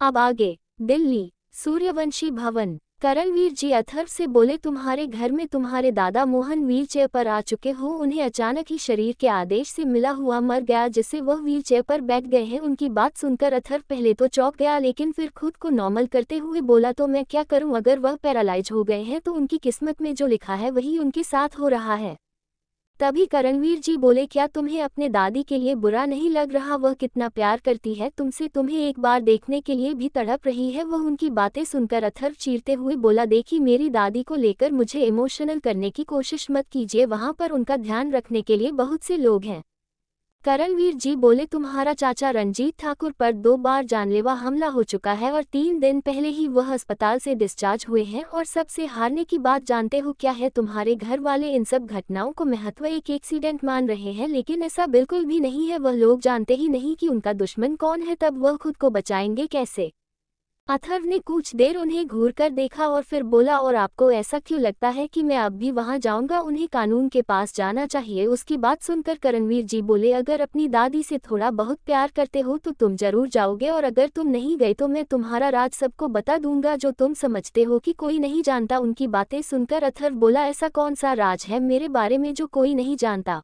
अब आगे। दिल्ली, सूर्यवंशी भवन। करणवीर जी अथर्व से बोले, तुम्हारे घर में तुम्हारे दादा मोहन व्हीलचेयर पर आ चुके हो। उन्हें अचानक ही शरीर के आदेश से मिला हुआ मर गया, जिससे वह व्हीलचेयर पर बैठ गए हैं। उनकी बात सुनकर अथर्व पहले तो चौंक गया, लेकिन फिर खुद को नॉर्मल करते हुए बोला, तो मैं क्या करूं, अगर वह पैरालाइज हो गए हैं तो उनकी किस्मत में जो लिखा है वही उनके साथ हो रहा है। तभी करणवीर जी बोले, क्या तुम्हें अपने दादी के लिए बुरा नहीं लग रहा? वह कितना प्यार करती है तुमसे, तुम्हें एक बार देखने के लिए भी तड़प रही है। वह उनकी बातें सुनकर अथर्व चीरते हुए बोला, देखिए मेरी दादी को लेकर मुझे इमोशनल करने की कोशिश मत कीजिए, वहां पर उनका ध्यान रखने के लिए बहुत से लोग हैं। करणवीर जी बोले, तुम्हारा चाचा रंजीत ठाकुर पर 2 बार जानलेवा हमला हो चुका है और 3 दिन पहले ही वह अस्पताल से डिस्चार्ज हुए हैं। और सबसे हारने की बात जानते हो क्या है? तुम्हारे घर वाले इन सब घटनाओं को महत्व एक एक्सीडेंट मान रहे हैं, लेकिन ऐसा बिल्कुल भी नहीं है। वह लोग जानते ही नहीं कि उनका दुश्मन कौन है, तब वह खुद को बचाएंगे कैसे? अथर्व ने कुछ देर उन्हें घूरकर देखा और फिर बोला, और आपको ऐसा क्यों लगता है कि मैं अब भी वहां जाऊंगा? उन्हें कानून के पास जाना चाहिए। उसकी बात सुनकर करणवीर जी बोले, अगर अपनी दादी से थोड़ा बहुत प्यार करते हो तो तुम जरूर जाओगे, और अगर तुम नहीं गए तो मैं तुम्हारा राज सबको बता दूंगा, जो तुम समझते हो कि कोई नहीं जानता। उनकी बातें सुनकर अथर्व बोला, ऐसा कौन सा राज है मेरे बारे में जो कोई नहीं जानता?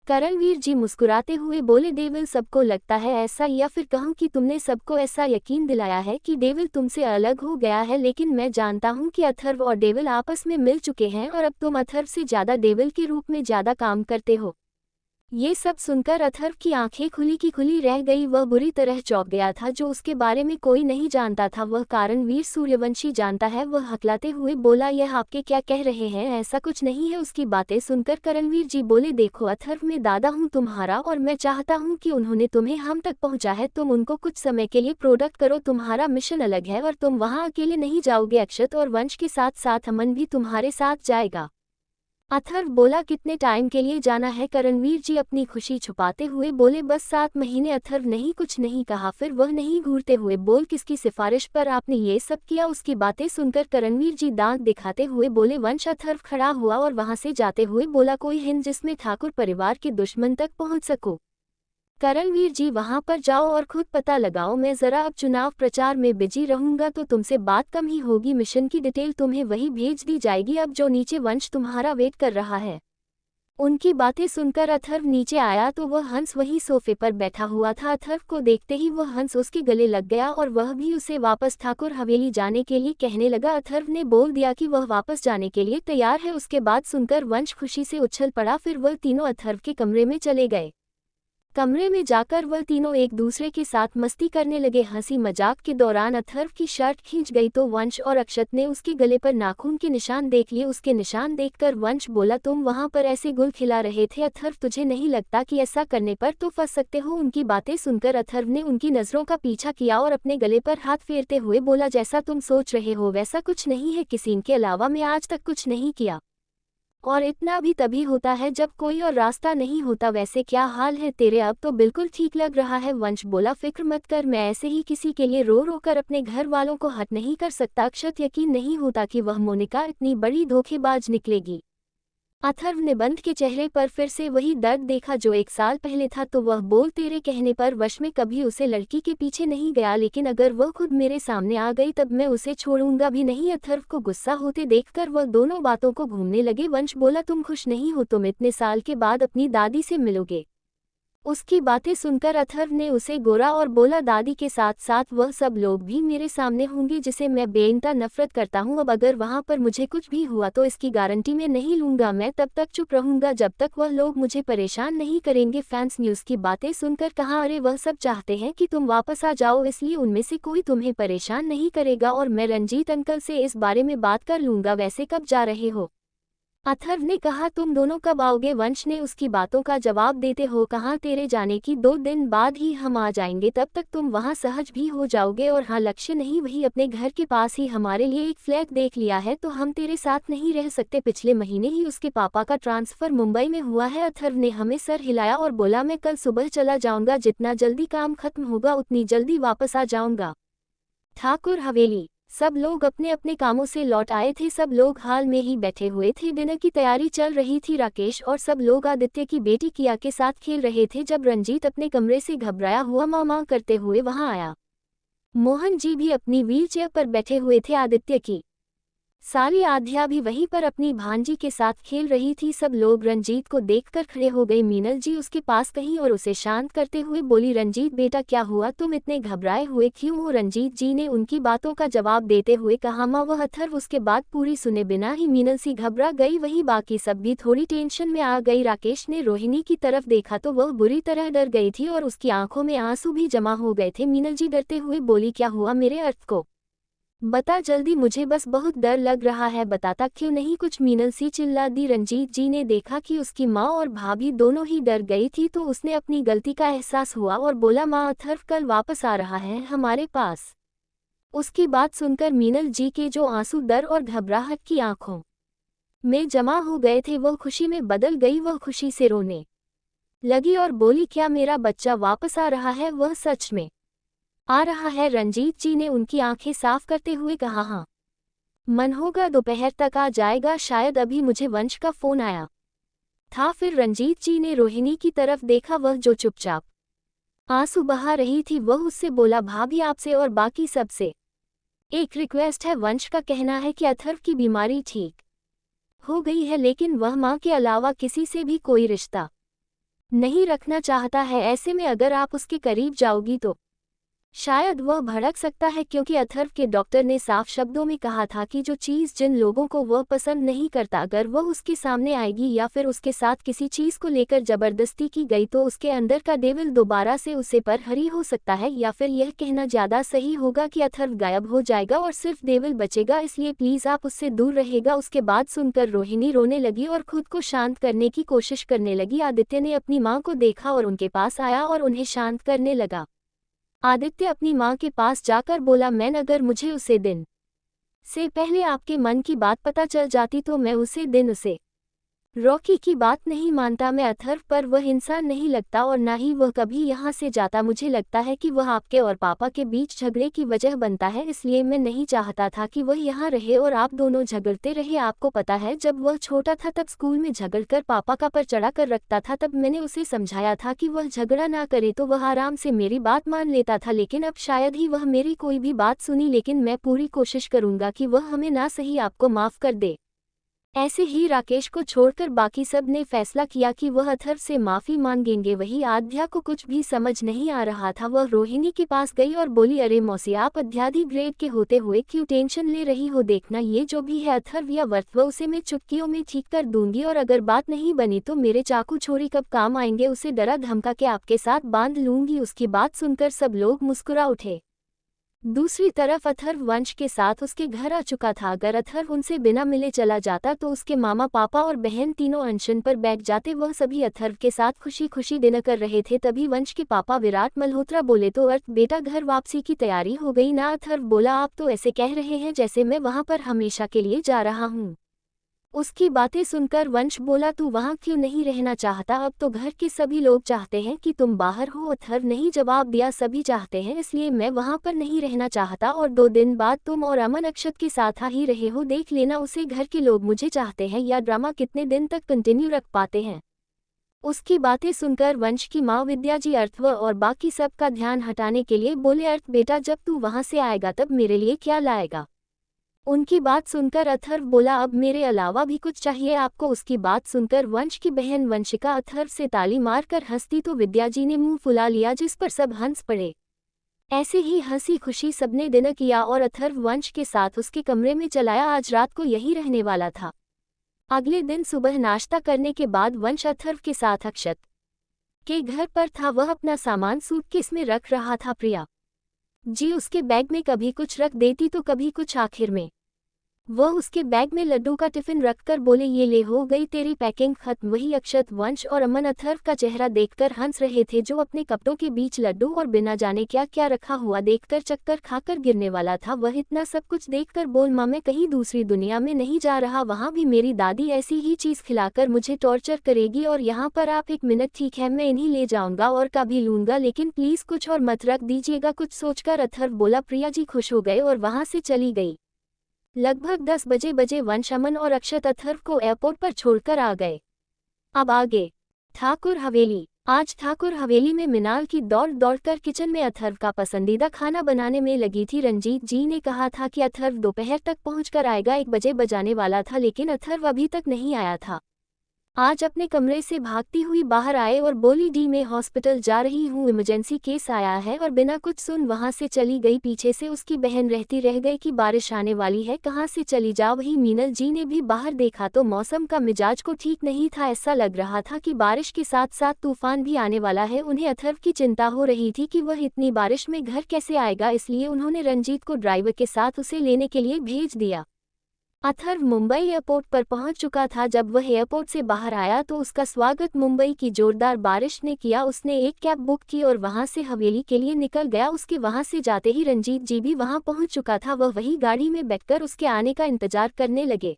करणवीर जी मुस्कुराते हुए बोले, डेविल सबको लगता है ऐसा, या फिर कहूं कि तुमने सबको ऐसा यकीन दिलाया है कि डेविल तुमसे अलग हो गया है, लेकिन मैं जानता हूं कि अथर्व और डेविल आपस में मिल चुके हैं और अब तुम अथर्व से ज्यादा डेविल के रूप में ज्यादा काम करते हो। ये सब सुनकर अथर्व की आंखें खुली की खुली रह गई। वह बुरी तरह चौंक गया था, जो उसके बारे में कोई नहीं जानता था वह करणवीर सूर्यवंशी जानता है। वह हकलाते हुए बोला, यह आपके क्या कह रहे हैं? ऐसा कुछ नहीं है। उसकी बातें सुनकर करणवीर जी बोले, देखो अथर्व, मैं दादा हूँ तुम्हारा और मैं चाहता हूँ कि उन्होंने तुम्हें हम तक पहुँचा है, तुम उनको कुछ समय के लिए प्रोडक्ट करो। तुम्हारा मिशन अलग है और तुम वहाँ अकेले नहीं जाओगे, अक्षत और वंश के साथ साथ अमन भी तुम्हारे साथ जाएगा। अथर्व बोला, कितने टाइम के लिए जाना है? करणवीर जी अपनी खुशी छुपाते हुए बोले, बस 7 महीने। अथर्व नहीं कुछ नहीं कहा, फिर वह नहीं घूरते हुए बोल, किसकी सिफारिश पर आपने ये सब किया? उसकी बातें सुनकर करणवीर जी दांत दिखाते हुए बोले, वंश। अथर्व खड़ा हुआ और वहां से जाते हुए बोला, कोई हिंट जिसमें ठाकुर परिवार के दुश्मन तक पहुंच सको? करणवीर जी वहां पर जाओ और खुद पता लगाओ। मैं जरा अब चुनाव प्रचार में बिजी रहूंगा तो तुमसे बात कम ही होगी। मिशन की डिटेल तुम्हें वही भेज दी जाएगी, अब जो नीचे वंश तुम्हारा वेट कर रहा है। उनकी बातें सुनकर अथर्व नीचे आया तो वह हंस वही सोफे पर बैठा हुआ था। अथर्व को देखते ही वह हंस उसके गले लग गया और वह भी उसे वापस ठाकुर हवेली जाने के लिए कहने लगा। अथर्व ने बोल दिया कि वह वापस जाने के लिए तैयार है। उसके बाद सुनकर वंश खुशी से उछल पड़ा। फिर वह तीनों अथर्व के कमरे में चले गए। कमरे में जाकर वह तीनों एक दूसरे के साथ मस्ती करने लगे। हंसी मजाक के दौरान अथर्व की शर्ट खींच गई तो वंश और अक्षत ने उसके गले पर नाखून के निशान देख लिए। उसके निशान देखकर वंश बोला, तुम वहां पर ऐसे गुल खिला रहे थे अथर्व, तुझे नहीं लगता कि ऐसा करने पर तो फंस सकते हो? उनकी बातें सुनकर अथर्व ने उनकी नजरों का पीछा किया और अपने गले पर हाथ फेरते हुए बोला, जैसा तुम सोच रहे हो वैसा कुछ नहीं है, किसी के अलावा मैं आज तक कुछ नहीं किया, और इतना भी तभी होता है जब कोई और रास्ता नहीं होता। वैसे क्या हाल है तेरे? अब तो बिल्कुल ठीक लग रहा है। वंश बोला, फिक्र मत कर, मैं ऐसे ही किसी के लिए रो रो कर अपने घर वालों को हट नहीं कर सकता। अक्षत यकीन नहीं होता कि वह मोनिका इतनी बड़ी धोखेबाज निकलेगी। अथर्व ने बंद के चेहरे पर फिर से वही दर्द देखा जो 1 साल पहले था, तो वह बोल, तेरे कहने पर वश में कभी उसे लड़की के पीछे नहीं गया, लेकिन अगर वह खुद मेरे सामने आ गई तब मैं उसे छोड़ूंगा भी नहीं। अथर्व को गुस्सा होते देखकर वह दोनों बातों को घूमने लगे। वंश बोला, तुम खुश नहीं हो? तुम इतने साल के बाद अपनी दादी से मिलोगे? उसकी बातें सुनकर अथर्व ने उसे गोरा और बोला, दादी के साथ साथ वह सब लोग भी मेरे सामने होंगे जिसे मैं बेइंतहा नफरत करता हूं। अब अगर वहां पर मुझे कुछ भी हुआ तो इसकी गारंटी मैं नहीं लूंगा। मैं तब तक चुप रहूंगा जब तक वह लोग मुझे परेशान नहीं करेंगे। फैंस न्यूज की बातें सुनकर कहा, अरे वह सब चाहते हैं कि तुम वापस आ जाओ, इसलिए उनमें से कोई तुम्हें परेशान नहीं करेगा और मैं रंजीत अंकल से इस बारे में बात कर लूंगा। वैसे कब जा रहे हो? अथर्व ने कहा, तुम दोनों कब आओगे? वंश ने उसकी बातों का जवाब देते हो कहा, तेरे जाने की 2 दिन बाद ही हम आ जाएंगे, तब तक तुम वहां सहज भी हो जाओगे। और हाँ, लक्ष्य नहीं, वही अपने घर के पास ही हमारे लिए एक फ्लैट देख लिया है, तो हम तेरे साथ नहीं रह सकते। पिछले महीने ही उसके पापा का ट्रांसफर मुंबई में हुआ है। अथर्व ने हमें सर हिलाया और बोला, मैं कल सुबह चला जाऊंगा, जितना जल्दी काम खत्म होगा उतनी जल्दी वापस आ जाऊंगा। ठाकुर हवेली। सब लोग अपने अपने कामों से लौट आए थे। सब लोग हाल में ही बैठे हुए थे। डिनर की तैयारी चल रही थी। राकेश और सब लोग आदित्य की बेटी किया के साथ खेल रहे थे जब रंजीत अपने कमरे से घबराया हुआ माँ माँ करते हुए वहां आया। मोहन जी भी अपनी व्हीलचेयर पर बैठे हुए थे। आदित्य की साली आध्या भी वहीं पर अपनी भांजी के साथ खेल रही थी। सब लोग रंजीत को देखकर खड़े हो गए। मीनल जी उसके पास गईं और उसे शांत करते हुए बोली, रंजीत बेटा क्या हुआ, तुम इतने घबराए हुए क्यों हो। रंजीत जी ने उनकी बातों का जवाब देते हुए कहा, माँ वह अथर्व। उसके बाद पूरी सुने बिना ही मीनल सी घबरा गई। वहीं बाकी सब भी थोड़ी टेंशन में आ गई। राकेश ने रोहिणी की तरफ देखा तो वह बुरी तरह डर गई थी और उसकी आंखों में आंसू भी जमा हो गए थे। मीनल जी डरते हुए बोली, क्या हुआ मेरे अर्थ को बता जल्दी, मुझे बस बहुत डर लग रहा है, बताता क्यों नहीं कुछ। मीनल सी चिल्ला दी। रंजीत जी ने देखा कि उसकी माँ और भाभी दोनों ही डर गई थी तो उसने अपनी गलती का एहसास हुआ और बोला, माँ अथर्व कल वापस आ रहा है हमारे पास। उसकी बात सुनकर मीनल जी के जो आंसू डर और घबराहट की आंखों में जमा हो गए थे वह खुशी में बदल गई। वह खुशी से रोने लगी और बोली, क्या मेरा बच्चा वापस आ रहा है, वह सच में आ रहा है। रंजीत जी ने उनकी आंखें साफ करते हुए कहा, हाँ मन होगा दोपहर तक आ जाएगा, शायद अभी मुझे वंश का फोन आया था। फिर रंजीत जी ने रोहिणी की तरफ देखा, वह जो चुपचाप आंसू बहा रही थी। वह उससे बोला, भाभी आपसे और बाकी सबसे एक रिक्वेस्ट है। वंश का कहना है कि अथर्व की बीमारी ठीक हो गई है लेकिन वह माँ के अलावा किसी से भी कोई रिश्ता नहीं रखना चाहता है। ऐसे में अगर आप उसके करीब जाओगी तो शायद वह भड़क सकता है, क्योंकि अथर्व के डॉक्टर ने साफ शब्दों में कहा था कि जो चीज़ जिन लोगों को वह पसंद नहीं करता अगर वह उसके सामने आएगी या फिर उसके साथ किसी चीज़ को लेकर जबरदस्ती की गई तो उसके अंदर का डेविल दोबारा से उसे पर हरी हो सकता है। या फिर यह कहना ज़्यादा सही होगा कि अथर्व गायब हो जाएगा और सिर्फ डेविल बचेगा, इसलिए प्लीज़ आप उससे दूर रहेगा। उसके बाद सुनकर रोहिणी रोने लगी और खुद को शांत करने की कोशिश करने लगी। आदित्य ने अपनी माँ को देखा और उनके पास आया और उन्हें शांत करने लगा। आदित्य अपनी माँ के पास जाकर बोला, मैन अगर मुझे उसे दिन से पहले आपके मन की बात पता चल जाती तो मैं उसे दिन उसे रॉकी की बात नहीं मानता। मैं अथर्व पर वह इंसान नहीं लगता और ना ही वह कभी यहाँ से जाता। मुझे लगता है कि वह आपके और पापा के बीच झगड़े की वजह बनता है, इसलिए मैं नहीं चाहता था कि वह यहाँ रहे और आप दोनों झगड़ते रहे। आपको पता है जब वह छोटा था तब स्कूल में झगड़कर पापा का पर चढ़ा कर रखता था, तब मैंने उसे समझाया था कि वह झगड़ा ना करे तो वह आराम से मेरी बात मान लेता था, लेकिन अब शायद ही वह मेरी कोई भी बात सुनी। लेकिन मैं पूरी कोशिश करूंगा कि वह हमें ना सही आपको माफ़ कर दे। ऐसे ही राकेश को छोड़कर बाकी सब ने फैसला किया कि वह अथर्व से माफ़ी मांगेंगे। वही आध्या को कुछ भी समझ नहीं आ रहा था। वह रोहिणी के पास गई और बोली, अरे मौसी आप अध्याधी ग्रेड के होते हुए क्यों टेंशन ले रही हो, देखना ये जो भी है अथर्व या वर्थ उसे मैं चुटकियों में ठीक कर दूंगी और अगर बात नहीं बनी तो मेरे चाकू छोरी कब काम आएंगे, उसे डरा धमका के आपके साथ बांध लूंगी। उसकी बात सुनकर सब लोग मुस्कुरा उठे। दूसरी तरफ अथर्व वंश के साथ उसके घर आ चुका था। अगर अथर्व उनसे बिना मिले चला जाता तो उसके मामा पापा और बहन तीनों अनशन पर बैठ जाते। वह सभी अथर्व के साथ खुशी खुशी डिनर कर रहे थे। तभी वंश के पापा विराट मल्होत्रा बोले, तो अर्थ बेटा घर वापसी की तैयारी हो गई ना। अथर्व बोला, आप तो ऐसे कह रहे हैं जैसे मैं वहां पर हमेशा के लिए जा रहा हूँ। उसकी बातें सुनकर वंश बोला, तू वहां क्यों नहीं रहना चाहता, अब तो घर के सभी लोग चाहते हैं कि तुम बाहर हो। अथर्व नहीं जवाब दिया, सभी चाहते हैं इसलिए मैं वहां पर नहीं रहना चाहता और 2 दिन बाद तुम और अमन अक्षत के साथ आ ही रहे हो, देख लेना उसे घर के लोग मुझे चाहते हैं या ड्रामा कितने दिन तक कंटिन्यू रख पाते हैं। उसकी बातें सुनकर वंश की माँ विद्या जी अर्थव और बाकी सब का ध्यान हटाने के लिए बोले, अर्थ बेटा जब तू वहां से आएगा तब मेरे लिए क्या लाएगा। उनकी बात सुनकर अथर्व बोला, अब मेरे अलावा भी कुछ चाहिए आपको। उसकी बात सुनकर वंश की बहन वंशिका अथर्व से ताली मारकर हंसती तो विद्या जी ने मुंह फुला लिया, जिस पर सब हंस पड़े। ऐसे ही हंसी खुशी सबने डिनर किया और अथर्व वंश के साथ उसके कमरे में चलाया। आज रात को यही रहने वाला था। अगले दिन सुबह नाश्ता करने के बाद वंश अथर्व के साथ अक्षत के घर पर था। वह अपना सामान सूटकेस में रख रहा था। प्रिया जी उसके बैग में कभी कुछ रख देती तो कभी कुछ। आखिर में वह उसके बैग में लड्डू का टिफिन रखकर बोले, ये ले हो गई तेरी पैकिंग खत्म। वही अक्षत वंश और अमन अथर्व का चेहरा देखकर हंस रहे थे, जो अपने कपड़ों के बीच लड्डू और बिना जाने क्या क्या रखा हुआ देखकर चक्कर खाकर गिरने वाला था। वह इतना सब कुछ देखकर बोल, माँ मैं कहीं दूसरी दुनिया में नहीं जा रहा, वहाँ भी मेरी दादी ऐसी ही चीज़ खिलाकर मुझे टॉर्चर करेगी और यहाँ पर आप 1 मिनट, ठीक है मैं इन्हीं ले जाऊँगा और का भी लूँगा, लेकिन प्लीज़ कुछ और मत रख दीजिएगा। कुछ सोचकर अथर्व बोला। प्रिया जी खुश हो गए और वहाँ से चली गई। लगभग 10 बजे वंश अमन और अक्षत अथर्व को एयरपोर्ट पर छोड़कर आ गए। अब आगे ठाकुर हवेली। आज ठाकुर हवेली में मिनाल की दौड़ दौड़कर किचन में अथर्व का पसंदीदा खाना बनाने में लगी थी। रंजीत जी ने कहा था कि अथर्व दोपहर तक पहुंचकर आएगा, 1 बजे बजाने वाला था, लेकिन अथर्व अभी तक नहीं आया था। आज अपने कमरे से भागती हुई बाहर आए और बोली, डी मैं हॉस्पिटल जा रही हूँ, इमरजेंसी केस आया है, और बिना कुछ सुन वहां से चली गई। पीछे से उसकी बहन रहती रह गई कि बारिश आने वाली है, कहाँ से चली जा। वहीं मीनल जी ने भी बाहर देखा तो मौसम का मिजाज को ठीक नहीं था, ऐसा लग रहा था कि बारिश के साथ साथ तूफान भी आने वाला है। उन्हें अथर्व की चिंता हो रही थी कि वह इतनी बारिश में घर कैसे आएगा, इसलिए उन्होंने रंजीत को ड्राइवर के साथ उसे लेने के लिए भेज दिया। अथर्व मुंबई एयरपोर्ट पर पहुंच चुका था। जब वह एयरपोर्ट से बाहर आया तो उसका स्वागत मुंबई की जोरदार बारिश ने किया। उसने एक कैब बुक की और वहां से हवेली के लिए निकल गया। उसके वहां से जाते ही रंजीत जी भी वहां पहुंच चुका था। वह वही गाड़ी में बैठकर उसके आने का इंतजार करने लगे।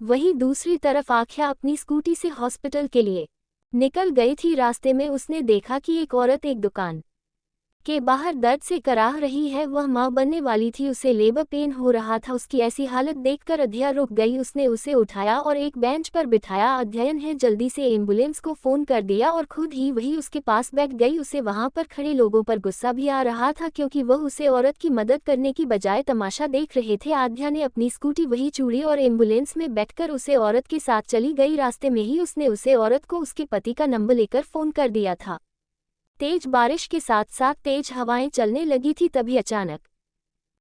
वहीं दूसरी तरफ आख्या अपनी स्कूटी से हॉस्पिटल के लिए निकल गई थी। रास्ते में उसने देखा कि एक औरत एक दुकान के बाहर दर्द से कराह रही है। वह मां बनने वाली थी, उसे लेबर पेन हो रहा था। उसकी ऐसी हालत देखकर अध्यया रुक गई। उसने उसे उठाया और एक बेंच पर बिठाया। अध्ययन है जल्दी से एम्बुलेंस को फोन कर दिया और खुद ही वही उसके पास बैठ गई। उसे वहां पर खड़े लोगों पर गुस्सा भी आ रहा था, क्योंकि वह उसे औरत की मदद करने की बजाय तमाशा देख रहे थे। आध्या ने अपनी स्कूटी वही चूड़ी और एम्बुलेंस में बैठकर उसे औरत के साथ चली गई। रास्ते में ही उसने उसे औरत को उसके पति का नंबर लेकर फोन कर दिया था। तेज बारिश के साथ साथ तेज हवाएं चलने लगी थी। तभी अचानक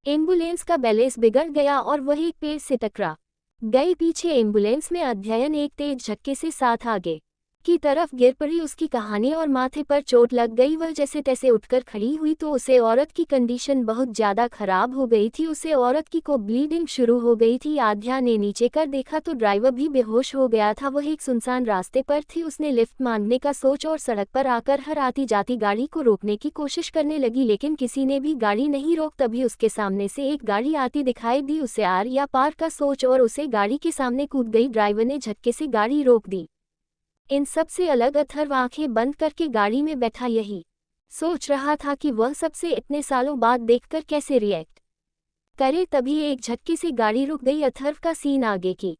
एम्बुलेंस का बैलेंस बिगड़ गया और वह एक पेड़ से टकरा गई। पीछे एम्बुलेंस में अध्ययन एक तेज झटके से साथ आगे की तरफ गिर पड़ी। उसकी कहानी और माथे पर चोट लग गई। वह जैसे तैसे उठकर खड़ी हुई तो उसे औरत की कंडीशन बहुत ज्यादा खराब हो गई थी। उसे औरत की को ब्लीडिंग शुरू हो गई थी। आध्या ने नीचे कर देखा तो ड्राइवर भी बेहोश हो गया था। वह एक सुनसान रास्ते पर थी। उसने लिफ्ट मांगने का सोच और सड़क पर आकर हर आती जाती गाड़ी को रोकने की कोशिश करने लगी, लेकिन किसी ने भी गाड़ी नहीं रोक। तभी उसके सामने से एक गाड़ी आती दिखाई दी। उसे आर या पार का सोच और उसे गाड़ी के सामने कूद गई। ड्राइवर ने झटके से गाड़ी रोक दी। इन सब से अलग अथर्व आंखें बंद करके गाड़ी में बैठा यही सोच रहा था कि वह सबसे इतने सालों बाद देखकर कैसे रिएक्ट करे। तभी एक झटके से गाड़ी रुक गई। अथर्व का सीन आगे की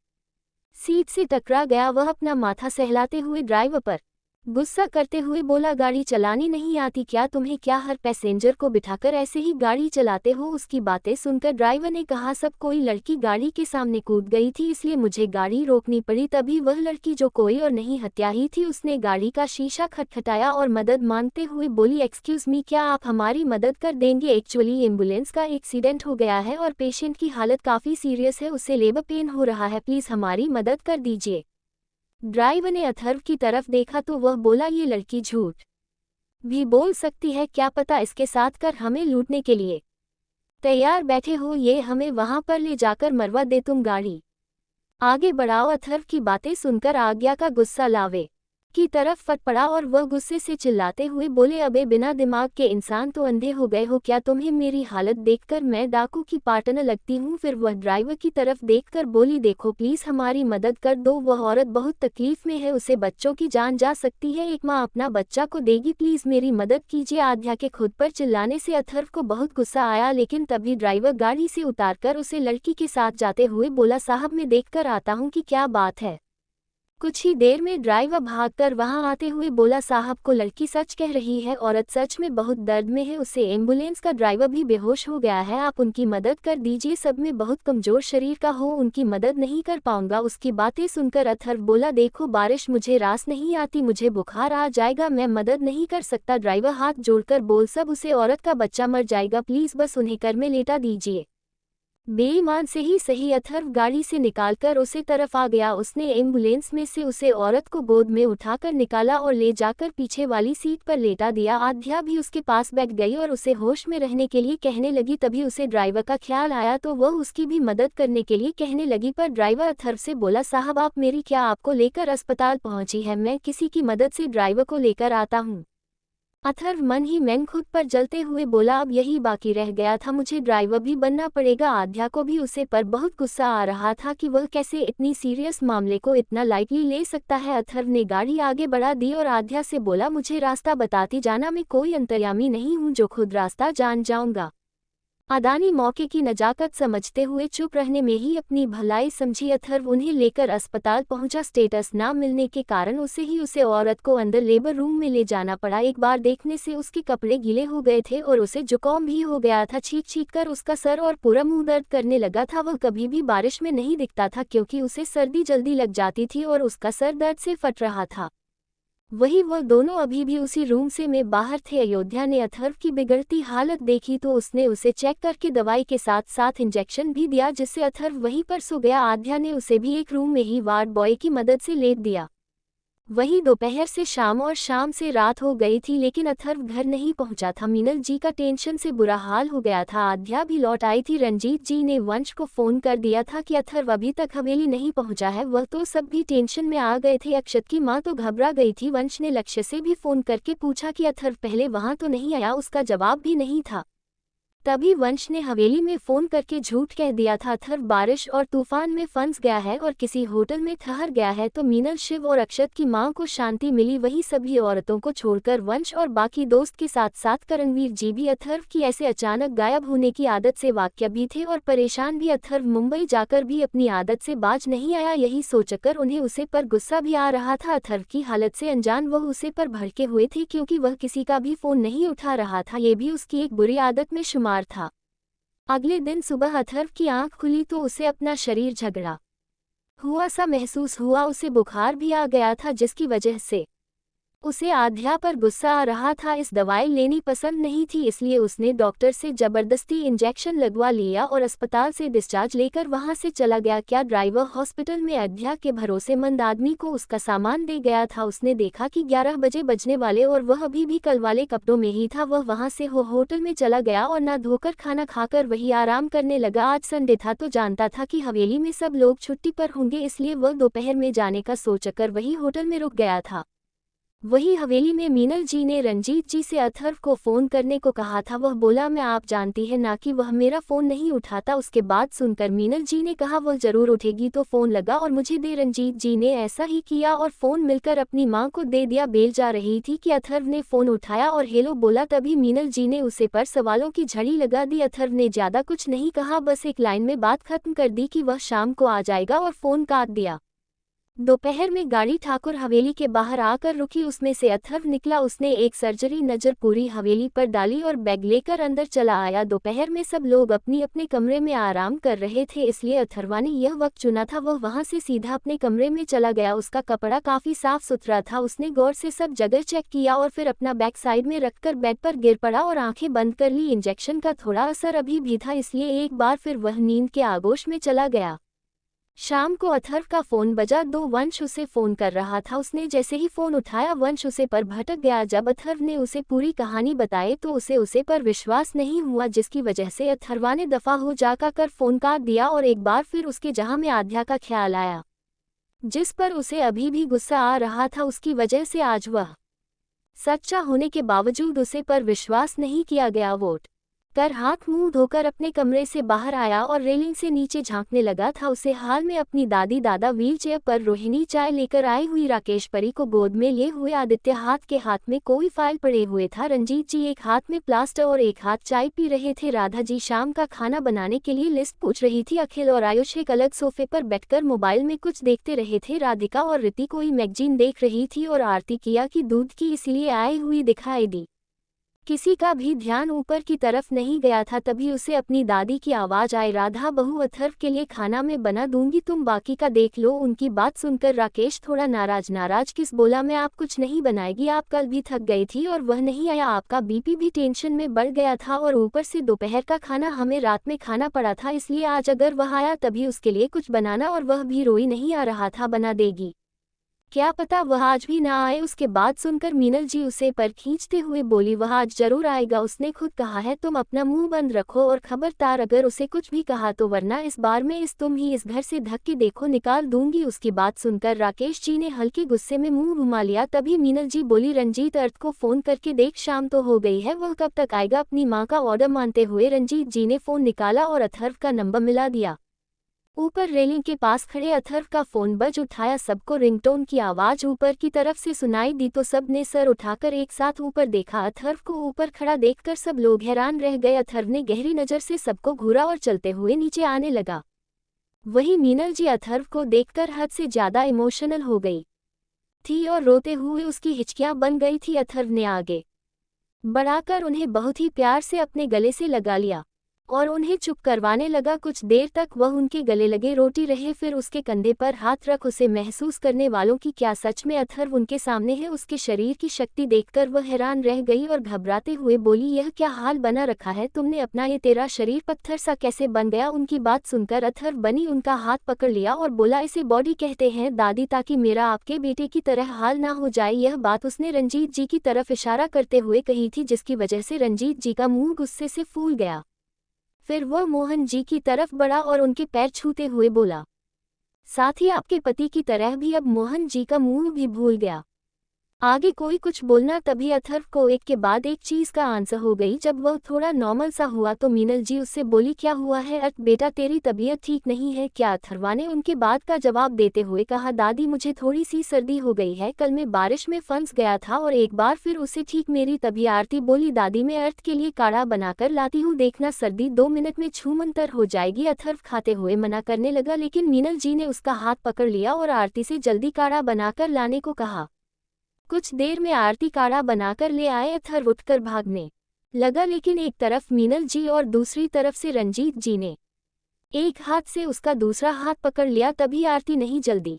सीट से टकरा गया। वह अपना माथा सहलाते हुए ड्राइवर पर गुस्सा करते हुए बोला, गाड़ी चलानी नहीं आती क्या तुम्हें? क्या हर पैसेंजर को बिठाकर ऐसे ही गाड़ी चलाते हो? उसकी बातें सुनकर ड्राइवर ने कहा, सब कोई लड़की गाड़ी के सामने कूद गई थी, इसलिए मुझे गाड़ी रोकनी पड़ी। तभी वह लड़की जो कोई और नहीं हत्या ही थी, उसने गाड़ी का शीशा खटखटाया और मदद मांगते हुए बोली, एक्सक्यूज मी, क्या आप हमारी मदद कर देंगे? एक्चुअली एम्बुलेंस का एक्सीडेंट हो गया है और पेशेंट की हालत काफ़ी सीरियस है, उसे लेबर पेन हो रहा है, प्लीज़ हमारी मदद कर दीजिए। ड्राइवर ने अथर्व की तरफ देखा तो वह बोला, ये लड़की झूठ भी बोल सकती है, क्या पता इसके साथ कर हमें लूटने के लिए तैयार बैठे हो, ये हमें वहां पर ले जाकर मरवा दे, तुम गाड़ी आगे बढ़ाओ। अथर्व की बातें सुनकर आज्ञा का गुस्सा लावे की तरफ फट पड़ा और वह गुस्से से चिल्लाते हुए बोले, अबे बिना दिमाग के इंसान तो अंधे हो गए हो क्या? तुम्हें मेरी हालत देखकर मैं डाकू की पार्टनर लगती हूँ? फिर वह ड्राइवर की तरफ देखकर बोली, देखो प्लीज हमारी मदद कर दो, वह औरत बहुत तकलीफ में है, उसे बच्चों की जान जा सकती है, एक माँ अपना बच्चा को देगी, प्लीज मेरी मदद कीजिए। आध्या के खुद पर चिल्लाने से अथर्व को बहुत गुस्सा आया, लेकिन तभी ड्राइवर गाड़ी से उतारकर उसे लड़की के साथ जाते हुए बोला, साहब मैं देख कर आता हूँ कि क्या बात है। कुछ ही देर में ड्राइवर भागकर वहां आते हुए बोला, साहब को लड़की सच कह रही है, औरत सच में बहुत दर्द में है, उसे एम्बुलेंस का ड्राइवर भी बेहोश हो गया है, आप उनकी मदद कर दीजिए, सब में बहुत कमजोर शरीर का हो, उनकी मदद नहीं कर पाऊंगा। उसकी बातें सुनकर अथर्व बोला, देखो बारिश मुझे रास नहीं आती, मुझे बुखार आ जाएगा, मैं मदद नहीं कर सकता। ड्राइवर हाथ जोड़कर बोल, सब उसे औरत का बच्चा मर जाएगा, प्लीज बस उन्हें कर में लेटा दीजिए। बेईमान से ही सही, अथर्व गाड़ी से निकालकर उसे तरफ आ गया। उसने एम्बुलेंस में से उसे औरत को गोद में उठाकर निकाला और ले जाकर पीछे वाली सीट पर लेटा दिया। आध्या भी उसके पास बैठ गई और उसे होश में रहने के लिए कहने लगी। तभी उसे ड्राइवर का ख्याल आया तो वह उसकी भी मदद करने के लिए कहने लगी, पर ड्राइवर अथर्व से बोला, साहब आप मेरी क्या आपको लेकर अस्पताल पहुंची है, मैं किसी की मदद से ड्राइवर को लेकर आता हूँ। अथर्व मन ही मन खुद पर जलते हुए बोला, अब यही बाकी रह गया था, मुझे ड्राइवर भी बनना पड़ेगा। आध्या को भी उसे पर बहुत गुस्सा आ रहा था कि वह कैसे इतनी सीरियस मामले को इतना लाइटली ले सकता है। अथर्व ने गाड़ी आगे बढ़ा दी और आध्या से बोला, मुझे रास्ता बताती जाना, मैं कोई अंतर्यामी नहीं हूँ जो खुद रास्ता जान जाऊंगा। अदानी मौके की नजाकत समझते हुए चुप रहने में ही अपनी भलाई समझी। अथर्व उन्हें लेकर अस्पताल पहुंचा। स्टेटस ना मिलने के कारण उसे औरत को अंदर लेबर रूम में ले जाना पड़ा। एक बार देखने से उसके कपड़े गीले हो गए थे और उसे जुकाम भी हो गया था। चीख चीख कर उसका सर और पूरा मुंह दर्द करने लगा था। वह कभी भी बारिश में नहीं दिखता था क्योंकि उसे सर्दी जल्दी लग जाती थी और उसका सर दर्द से फट रहा था। वही वह दोनों अभी भी उसी रूम से में बाहर थे। अयोध्या ने अथर्व की बिगड़ती हालत देखी तो उसने उसे चेक करके दवाई के साथ साथ इंजेक्शन भी दिया, जिससे अथर्व वहीं पर सो गया। आध्या ने उसे भी एक रूम में ही वार्ड बॉय की मदद से लेट दिया। वही दोपहर से शाम और शाम से रात हो गई थी लेकिन अथर्व घर नहीं पहुंचा था। मीनल जी का टेंशन से बुरा हाल हो गया था। आध्या भी लौट आई थी। रंजीत जी ने वंश को फोन कर दिया था कि अथर्व अभी तक हवेली नहीं पहुंचा है। वह तो सब भी टेंशन में आ गए थे। अक्षत की मां तो घबरा गई थी। वंश ने लक्ष्य से भी फोन करके पूछा कि अथर्व पहले वहां तो नहीं आया। उसका जवाब भी नहीं था। तभी वंश ने हवेली में फोन करके झूठ कह दिया था अथर्व बारिश और तूफान में फंस गया है और किसी होटल में ठहर गया है। तो मीनल, शिव और अक्षत की मां को शांति मिली। वही सभी औरतों को छोड़कर वंश और बाकी दोस्त के साथ साथ करणवीर जी भी अथर्व की ऐसे अचानक गायब होने की आदत से वाकिफ भी थे और परेशान भी। अथर्व मुंबई जाकर भी अपनी आदत से बाज नहीं आया। यही सोचकर उन्हें उसे पर गुस्सा भी आ रहा था। अथर्व की हालत से अनजान वह उसे पर भड़के हुए थे क्योंकि वह किसी का भी फोन नहीं उठा रहा था। ये भी उसकी एक बुरी आदत में शुमार था। अगले दिन सुबह अथर्व की आंख खुली तो उसे अपना शरीर झगड़ा हुआ सा महसूस हुआ। उसे बुखार भी आ गया था जिसकी वजह से उसे आध्या पर गुस्सा आ रहा था। इस दवाई लेनी पसंद नहीं थी इसलिए उसने डॉक्टर से जबरदस्ती इंजेक्शन लगवा लिया और अस्पताल से डिस्चार्ज लेकर वहां से चला गया। क्या ड्राइवर हॉस्पिटल में आध्या के भरोसेमंद आदमी को उसका सामान दे गया था। उसने देखा कि 11 बजे बजने वाले और वह अभी भी कल वाले कपड़ों में ही था। वह वहां से होटल में चला गया और ना धोकर खाना खाकर वही आराम करने लगा। आज संडे था तो जानता था कि हवेली में सब लोग छुट्टी पर होंगे इसलिए वह दोपहर में जाने का सोचकर वही होटल में रुक गया था। वही हवेली में मीनल जी ने रंजीत जी से अथर्व को फ़ोन करने को कहा था। वह बोला मैं आप जानती है ना कि वह मेरा फ़ोन नहीं उठाता। उसके बाद सुनकर मीनल जी ने कहा वह ज़रूर उठेगी तो फ़ोन लगा और मुझे दे। रंजीत जी ने ऐसा ही किया और फ़ोन मिलकर अपनी मां को दे दिया। बेल जा रही थी कि अथर्व ने फ़ोन उठाया और हेलो बोला। तभी मीनल जी ने उसे पर सवालों की झड़ी लगा दी। अथर्व ने ज़्यादा कुछ नहीं कहा, बस एक लाइन में बात खत्म कर दी कि वह शाम को आ जाएगा और फ़ोन काट दिया। दोपहर में गाड़ी ठाकुर हवेली के बाहर आकर रुकी। उसमें से अथर्व निकला। उसने एक सर्जरी नजर पूरी हवेली पर डाली और बैग लेकर अंदर चला आया। दोपहर में सब लोग अपनी अपने कमरे में आराम कर रहे थे इसलिए अथर्वा ने यह वक्त चुना था। वह वहां से सीधा अपने कमरे में चला गया। उसका कपड़ा काफी साफ सुथरा था। उसने गौर से सब जगह चेक किया और फिर अपना बैग साइड में रखकर बेड पर गिर पड़ा और आंखें बंद कर ली। इंजेक्शन का थोड़ा असर अभी भी था इसलिए एक बार फिर वह नींद के आगोश में चला गया। शाम को अथर्व का फोन बजा। वंश उसे फोन कर रहा था। उसने जैसे ही फोन उठाया वंश उसे पर भटक गया। जब अथर्व ने उसे पूरी कहानी बताई तो उसे पर विश्वास नहीं हुआ, जिसकी वजह से अथर्वा ने दफा हो जाकर फोन काट दिया और एक बार फिर उसके जहां में आध्या का ख्याल आया, जिस पर उसे अभी भी गुस्सा आ रहा था। उसकी वजह से आज वह सच्चा होने के बावजूद उसे पर विश्वास नहीं किया गया। वोट कर हाथ मुंह धोकर अपने कमरे से बाहर आया और रेलिंग से नीचे झांकने लगा था। उसे हाल में अपनी दादी दादा व्हीलचेयर पर रोहिणी चाय लेकर आई हुई राकेश परी को गोद में लिए हुए आदित्य हाथ के हाथ में कोई फाइल पड़े हुए था। रंजीत जी एक हाथ में प्लास्टर और एक हाथ चाय पी रहे थे। राधा जी शाम का खाना बनाने के लिए लिस्ट पूछ रही थी। अखिल और आयुष एक अलग सोफे पर बैठकर मोबाइल में कुछ देखते रहे थे। राधिका और रीति कोई मैगजीन देख रही थी और आरती किया कि दूध की इसलिए आई हुई दिखाई दी। किसी का भी ध्यान ऊपर की तरफ नहीं गया था। तभी उसे अपनी दादी की आवाज आई, राधा बहू अथर्व के लिए खाना मैं बना दूंगी, तुम बाकी का देख लो। उनकी बात सुनकर राकेश थोड़ा नाराज किस बोला, मैं आप कुछ नहीं बनाएगी, आप कल भी थक गई थी और वह नहीं आया, आपका बीपी भी टेंशन में बढ़ गया था और ऊपर से दोपहर का खाना हमें रात में खाना पड़ा था, इसलिए आज अगर वह आया तभी उसके लिए कुछ बनाना, और वह भी रोई नहीं आ रहा था, बना देगी, क्या पता वह आज भी ना आए। उसके बाद सुनकर मीनल जी उसे पर खींचते हुए बोली, वह आज जरूर आएगा, उसने खुद कहा है, तुम अपना मुंह बंद रखो और खबरदार अगर उसे कुछ भी कहा तो वरना इस बार में तुम ही इस घर से धक्के देखो निकाल दूंगी। उसकी बात सुनकर राकेश जी ने हल्के गुस्से में मुंह घुमा लिया। तभी मीनल जी बोली, रंजीत अर्थ को फोन करके देख, शाम तो हो गई है, वह कब तक आएगा। अपनी माँ का ऑर्डर मानते हुए रंजीत जी ने फोन निकाला और अथर्व का नंबर मिला दिया। ऊपर रेलिंग के पास खड़े अथर्व का फोन बज उठाया। सबको रिंगटोन की आवाज ऊपर की तरफ से सुनाई दी तो सब ने सर उठाकर एक साथ ऊपर देखा। अथर्व को ऊपर खड़ा देखकर सब लोग हैरान रह गए। अथर्व ने गहरी नज़र से सबको घूरा और चलते हुए नीचे आने लगा। वहीं मीनल जी अथर्व को देखकर हद से ज्यादा इमोशनल हो गई थी और रोते हुए उसकी हिचकियां बन गई थी। अथर्व ने आगे बढ़ाकर उन्हें बहुत ही प्यार से अपने गले से लगा लिया और उन्हें चुप करवाने लगा। कुछ देर तक वह उनके गले लगे रोती रहे, फिर उसके कंधे पर हाथ रख उसे महसूस करने वालों की क्या सच में अथर्व उनके सामने है। उसके शरीर की शक्ति देखकर वह हैरान रह गई और घबराते हुए बोली, यह क्या हाल बना रखा है तुमने अपना, ये तेरा शरीर पत्थर सा कैसे बन गया। उनकी बात सुनकर अथर्व बनी उनका हाथ पकड़ लिया और बोला, इसे बॉडी कहते हैं दादी, ताकि मेरा आपके बेटे की तरह हाल ना हो जाए। यह बात उसने रंजीत जी की तरफ इशारा करते हुए कही थी, जिसकी वजह से रंजीत जी का मुंह गुस्से से फूल गया। फिर वह मोहन जी की तरफ बढ़ा और उनके पैर छूते हुए बोला, साथ ही आपके पति की तरह भी। अब मोहन जी का मुंह भी भूल गया आगे कोई कुछ बोलना। तभी अथर्व को एक के बाद एक चीज का आंसर हो गई। जब वह थोड़ा नॉर्मल सा हुआ तो मीनल जी उससे बोली, क्या हुआ है बेटा, तेरी तबीयत ठीक नहीं है क्या। अथर्वा ने उनके बात का जवाब देते हुए कहा, दादी मुझे थोड़ी सी सर्दी हो गई है, कल मैं बारिश में फंस गया था और एक बार फिर उसे ठीक मेरी तभी। आरती बोली, दादी मैं अर्थ के लिए काढ़ा बनाकर लाती हूँ, देखना सर्दी 2 मिनट में छूमंतर हो जाएगी। अथर्व खाते हुए मना करने लगा, लेकिन मीनल जी ने उसका हाथ पकड़ लिया और आरती से जल्दी काढ़ा बनाकर लाने को कहा। कुछ देर में आरती काढ़ा बनाकर ले आए। अथर्व उठकर भागने लगा, लेकिन एक तरफ मीनल जी और दूसरी तरफ से रंजीत जी ने एक हाथ से उसका दूसरा हाथ पकड़ लिया। तभी आरती नहीं जल्दी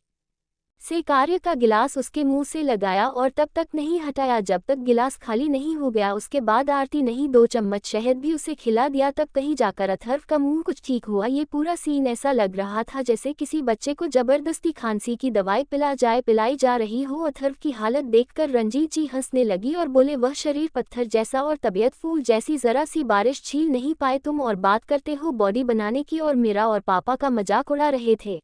से कार्य का गिलास उसके मुंह से लगाया और तब तक नहीं हटाया जब तक गिलास खाली नहीं हो गया। उसके बाद आरती नहीं 2 चम्मच शहद भी उसे खिला दिया। तब कहीं जाकर अथर्व का मुंह कुछ ठीक हुआ। ये पूरा सीन ऐसा लग रहा था जैसे किसी बच्चे को जबरदस्ती खांसी की दवाई पिलाई जा रही हो। अथर्व की हालत देखकर रंजीत जी हंसने लगी और बोले, वह शरीर पत्थर जैसा और तबीयत फूल जैसी, जरा सी बारिश छील नहीं पाए तुम और बात करते हो बॉडी बनाने की, और मेरा और पापा का मजाक उड़ा रहे थे।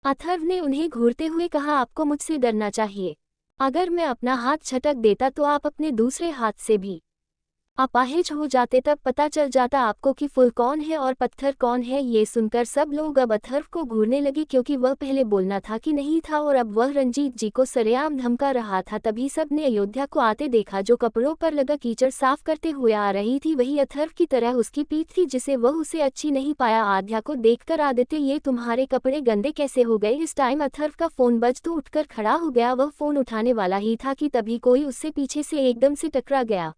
अथर्व ने उन्हें घूरते हुए कहा, आपको मुझसे डरना चाहिए। अगर मैं अपना हाथ झटक देता तो आप अपने दूसरे हाथ से भी अपाहिज हो जाते, तब पता चल जाता आपको कि फूल कौन है और पत्थर कौन है। ये सुनकर सब लोग अब अथर्व को घूरने लगे, क्योंकि वह पहले बोलना था कि नहीं था और अब वह रंजीत जी को सरेआम धमका रहा था। तभी सब ने अयोध्या को आते देखा, जो कपड़ों पर लगा कीचड़ साफ करते हुए आ रही थी। वही अथर्व की तरह उसकी पीठ थी, जिसे वह उसे अच्छी नहीं पाया। आध्या को देखकर, आदित्य ये तुम्हारे कपड़े गंदे कैसे हो गए। इस टाइम अथर्व का फोन बज तो उठकर खड़ा हो गया। वह फोन उठाने वाला ही था कि तभी कोई उससे पीछे से एकदम से टकरा गया।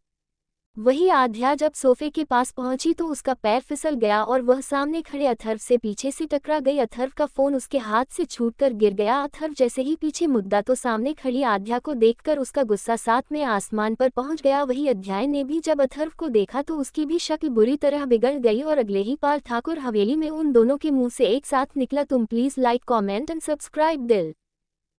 वही आध्या जब सोफे के पास पहुंची तो उसका पैर फिसल गया और वह सामने खड़े अथर्व से पीछे से टकरा गई। अथर्व का फोन उसके हाथ से छूटकर गिर गया। अथर्व जैसे ही पीछे मुद्दा तो सामने खड़ी आध्या को देखकर उसका गुस्सा साथ में आसमान पर पहुंच गया। वही अध्याय ने भी जब अथर्व को देखा तो उसकी भी शक्ल बुरी तरह बिगड़ गई और अगले ही पाल ठाकुर हवेली में उन दोनों के मुंह से एक साथ निकला, तुम please like, comment and subscribe दिल।